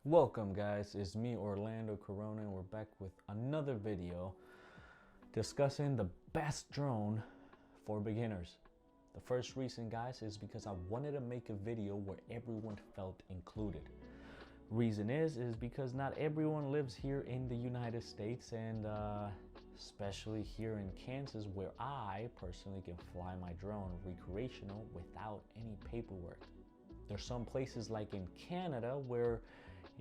Welcome guys, it's me Orlando Corona and we're back with another video discussing the best drone for beginners. The first reason guys is because I wanted to make a video where everyone felt included. Reason is because not everyone lives here in the United States and especially here in Kansas where I personally can fly my drone recreational without any paperwork. There's some places like in Canada where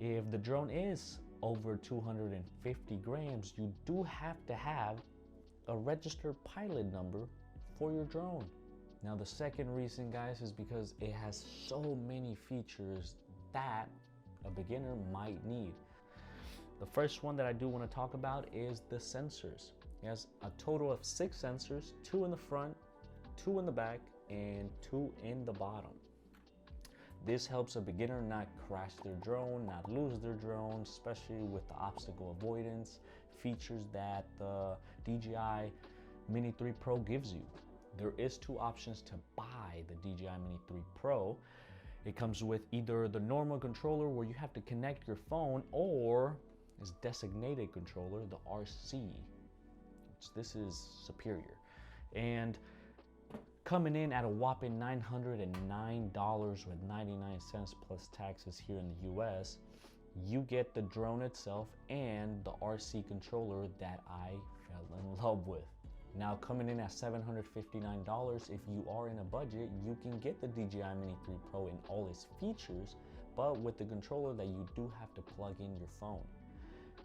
if the drone is over 250 grams, you do have to have a registered pilot number for your drone. Now the second reason guys is because it has so many features that a beginner might need. The first one that I do want to talk about is the sensors. It has a total of 6 sensors, 2 in the front, 2 in the back, and 2 in the bottom. This helps a beginner not crash their drone, not lose their drone, especially with the obstacle avoidance features that the DJI Mini 3 Pro gives you. There is 2 options to buy the DJI Mini 3 Pro. It comes with either the normal controller where you have to connect your phone, or its designated controller, the RC. This is superior. And coming in at a whopping $909.99 plus taxes here in the US, you get the drone itself and the RC controller that I fell in love with. Now coming in at $759, if you are in a budget, you can get the DJI Mini 3 Pro in all its features, but with the controller that you do have to plug in your phone.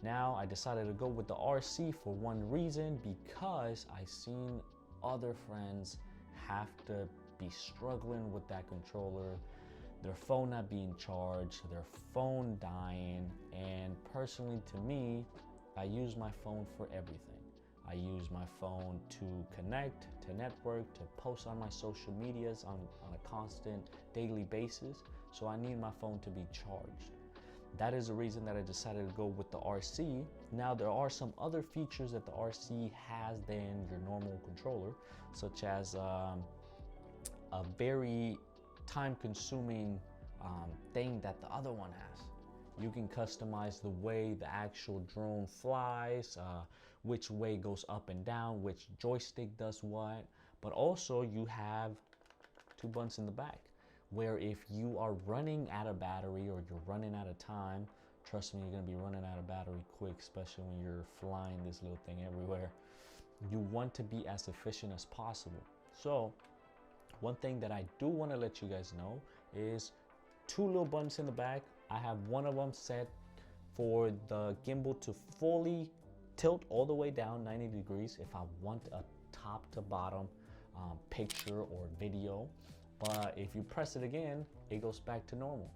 Now I decided to go with the RC for one reason, because I seen other friends have to be struggling with that controller, their phone not being charged, their phone dying, and personally to me, I use my phone for everything. I use my phone to connect, to network, to post on my social medias on a constant daily basis, so I need my phone to be charged. That is the reason that I decided to go with the RC. Now there are some other features that the RC has than your normal controller, such as a very time-consuming thing that the other one has. You can customize the way the actual drone flies, which way goes up and down, which joystick does what, but also you have 2 buttons in the back, where if you are running out of battery or you're running out of time, trust me, you're gonna be running out of battery quick, especially when you're flying this little thing everywhere. You want to be as efficient as possible. So one thing that I do want to let you guys know is 2 little buttons in the back. I have one of them set for the gimbal to fully tilt all the way down 90 degrees if I want a top to bottom picture or video. But if you press it again, it goes back to normal.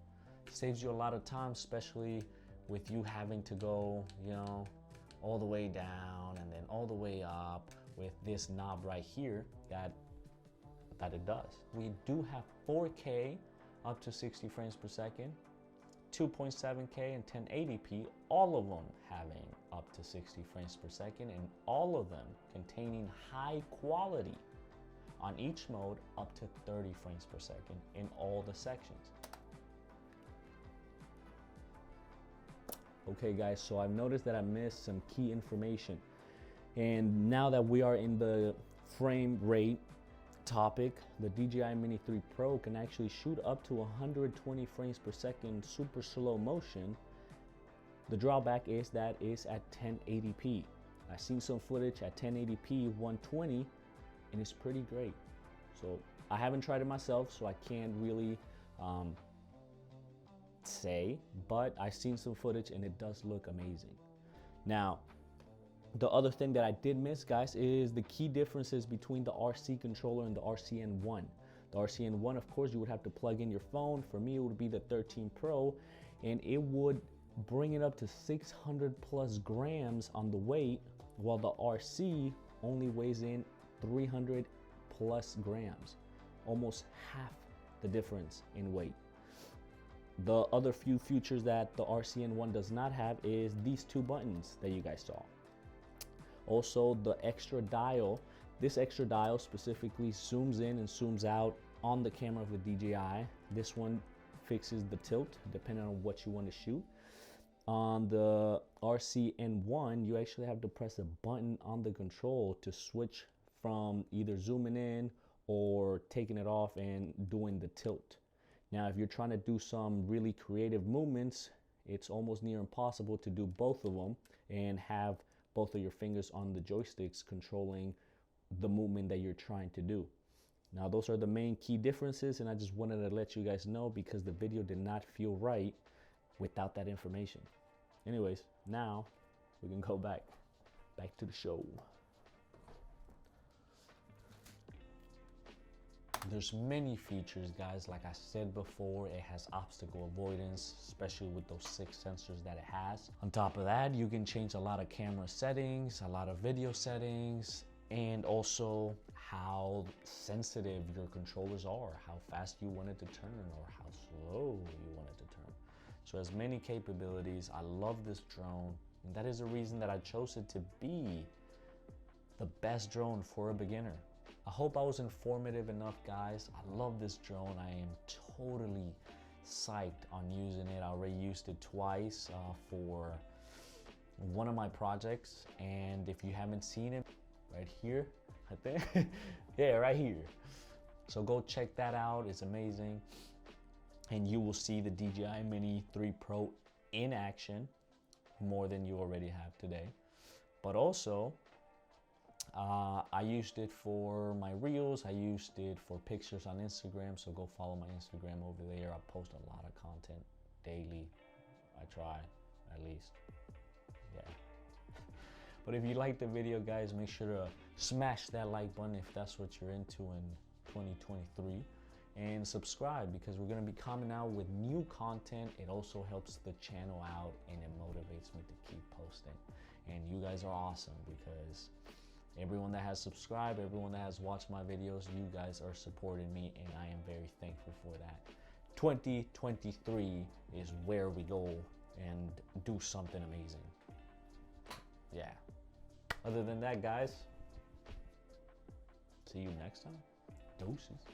Saves you a lot of time, especially with you having to go, all the way down and then all the way up with this knob right here that it does. We do have 4K up to 60 frames per second, 2.7K and 1080p, all of them having up to 60 frames per second, and all of them containing high quality on each mode up to 30 frames per second in all the sections. Okay guys, so I've noticed that I missed some key information, and now that we are in the frame rate topic, the DJI Mini 3 Pro can actually shoot up to 120 frames per second super slow motion. The drawback is that it's at 1080p. I've seen some footage at 1080p 120 and it's pretty great. So I haven't tried it myself, so I can't really say, but I've seen some footage and it does look amazing. Now, the other thing that I did miss, guys, is the key differences between the RC controller and the RCN1. The RCN1, of course, you would have to plug in your phone. For me, it would be the 13 Pro, and it would bring it up to 600 plus grams on the weight, while the RC only weighs in 300 plus grams, almost half the difference in weight. The other few features that the RCN1 does not have is these 2 buttons that you guys saw. Also the extra dial. This extra dial specifically zooms in and zooms out on the camera of the DJI. This one fixes the tilt depending on what you want to shoot. On the RCN1, you actually have to press a button on the control to switch from either zooming in or taking it off and doing the tilt. Now, if you're trying to do some really creative movements, it's almost near impossible to do both of them and have both of your fingers on the joysticks controlling the movement that you're trying to do. Now, those are the main key differences, and I just wanted to let you guys know because the video did not feel right without that information. Anyways, now we can go back to the show. There's many features, guys. Like I said before, it has obstacle avoidance, especially with those 6 sensors that it has. On top of that, you can change a lot of camera settings, a lot of video settings, and also how sensitive your controllers are, how fast you want it to turn or how slow you want it to turn. So it has many capabilities. I love this drone, and that is the reason that I chose it to be the best drone for a beginner. I hope I was informative enough, guys. I love this drone. I am totally psyched on using it. I already used it twice for one of my projects, and if you haven't seen it, right here, I think, yeah, right here. So go check that out. It's amazing. And you will see the DJI Mini 3 Pro in action more than you already have today. But also, I used it for my reels. I used it for pictures on Instagram. So go follow my Instagram over there. I post a lot of content daily. I try, at least. Yeah. But if you liked the video, guys, make sure to smash that like button if that's what you're into in 2023. And subscribe because we're going to be coming out with new content. It also helps the channel out and it motivates me to keep posting. And you guys are awesome because everyone that has subscribed, everyone that has watched my videos, you guys are supporting me and I am very thankful for that. 2023 is where we go and do something amazing. Yeah. Other than that, guys, see you next time. Doses.